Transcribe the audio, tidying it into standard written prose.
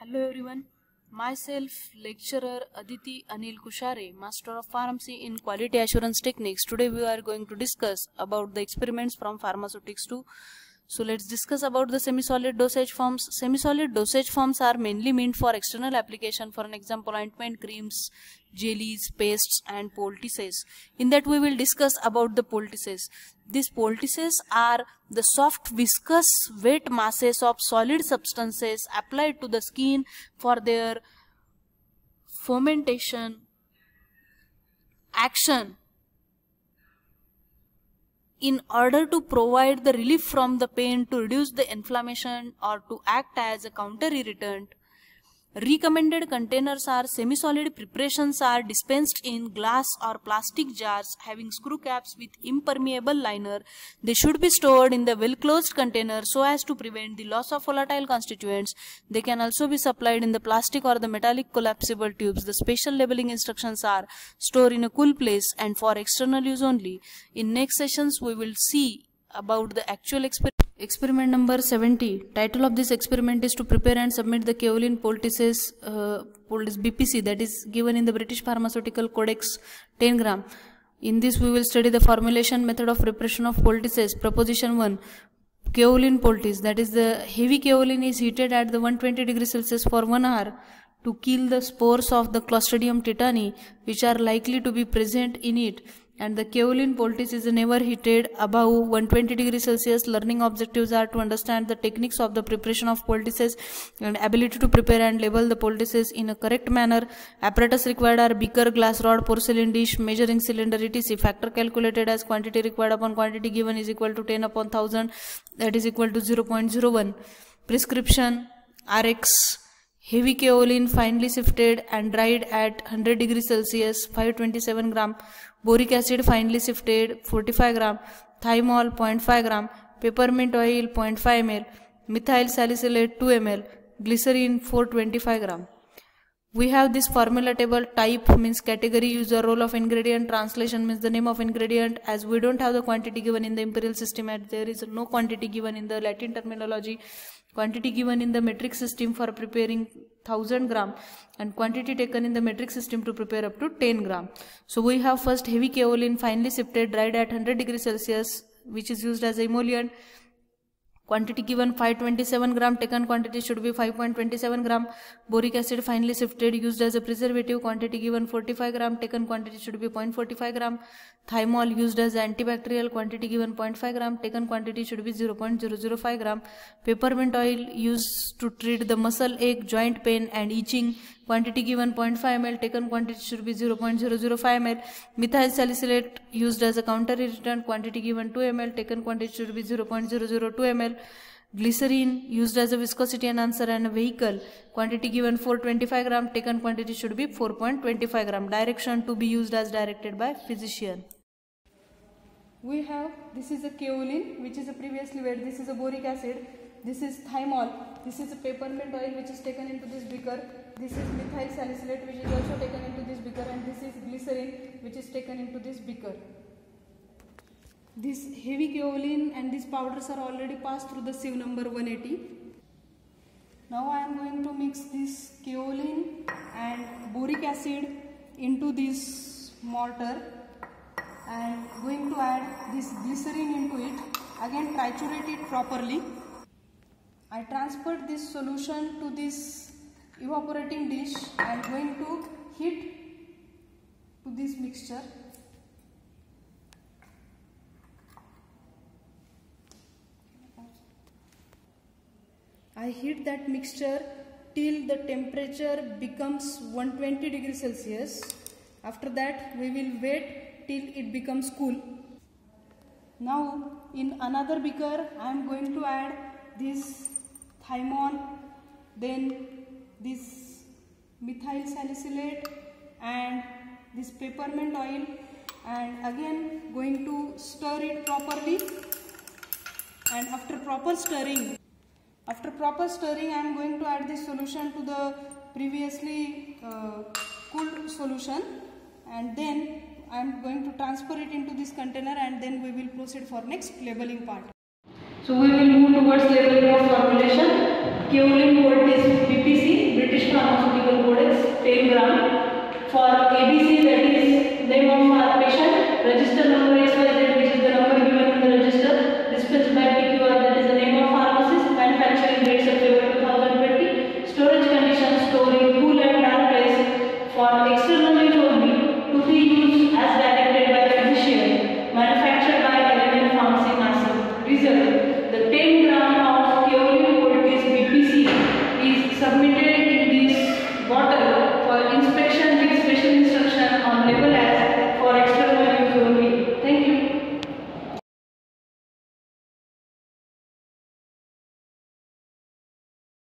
Hello everyone, myself lecturer Aditi Anil Kushare, Master of Pharmacy in Quality Assurance Techniques. Today we are going to discuss about the experiments from pharmaceutics 2. So let's discuss about the semi-solid dosage forms. Semi-solid dosage forms are mainly meant for external application, for an example ointment, creams, jellies, pastes and poultices. In that we will discuss about the poultices. These poultices are the soft viscous wet masses of solid substances applied to the skin for their fermentation action in order to provide the relief from the pain, to reduce the inflammation or to act as a counter irritant. Recommended containers are semi-solid preparations are dispensed in glass or plastic jars having screw caps with impermeable liner. They should be stored in the well-closed container so as to prevent the loss of volatile constituents. They can also be supplied in the plastic or the metallic collapsible tubes. The special labeling instructions are store in a cool place and for external use only. In next sessions we will see about the actual experiment. Experiment number 70. Title of this experiment is to prepare and submit the kaolin poultices BPC, that is given in the British Pharmaceutical Codex 10 gram. In this we will study the formulation method of preparation of poultices. Proposition 1. Kaolin poultice, that is the heavy kaolin is heated at the 120 degrees Celsius for 1 hour to kill the spores of the Clostridium tetani which are likely to be present in it. And the kaolin poultice is never heated above 120 degrees Celsius. Learning objectives are to understand the techniques of the preparation of poultices and ability to prepare and label the poultices in a correct manner. Apparatus required are beaker, glass rod, porcelain dish, measuring cylinder, etc. Factor calculated as quantity required upon quantity given is equal to 10 upon 1000, that is equal to 0.01. Prescription RX. Heavy kaolin finely sifted and dried at 100 degrees Celsius 527 gram. Boric acid finely sifted 45 gram. Thymol 0.5 gram. Peppermint oil 0.5 ml. Methyl salicylate 2 ml. Glycerin 425 gram. We have this formula table. Type means category, user, role of ingredient. Translation means the name of ingredient. As we don't have the quantity given in the imperial system and there is no quantity given in the Latin terminology, quantity given in the metric system for preparing 1000 gram and quantity taken in the metric system to prepare up to 10 gram. So we have first heavy kaolin finely sifted, dried at 100 degrees Celsius which is used as emollient. Quantity given 527 gram, taken quantity should be 5.27 gram. Boric acid finely sifted, used as a preservative. Quantity given 45 gram, taken quantity should be 0.45 gram. Thymol used as antibacterial. Quantity given 0.5 gram, taken quantity should be 0.005 gram. Peppermint oil used to treat the muscle ache, joint pain and itching. Quantity given 0.5 ml, taken quantity should be 0.005 ml. Methyl salicylate used as a counter irritant. Quantity given 2 ml, taken quantity should be 0.002 ml. Glycerin used as a viscosity enhancer and a vehicle. Quantity given 425 gram, taken quantity should be 4.25 gram. Direction to be used as directed by physician. We have, this is a kaolin which is a previously wet, this is a boric acid, this is thymol, this is a peppermint oil which is taken into this beaker, this is methyl salicylate which is also taken into this beaker, and this is glycerin which is taken into this beaker. This heavy kaolin and these powders are already passed through the sieve number 180. Now I am going to mix this kaolin and boric acid into this mortar and going to add this glycerin into it. Again triturate it properly. I transferred this solution to this evaporating dish and going to heat to this mixture. I heat that mixture till the temperature becomes 120 degrees Celsius. After that we will wait till it becomes cool. Now in another beaker I am going to add this thymol, then this methyl salicylate and this peppermint oil, and again going to stir it properly. And after proper stirring I am going to add this solution to the previously cooled solution, and then I am going to transfer it into this container and then we will proceed for next labeling part. So we will move towards labeling of formulation. Kaolin poultice BPC, sodium codex 10 gram. For ABC, that is name of our patient, register number XYZ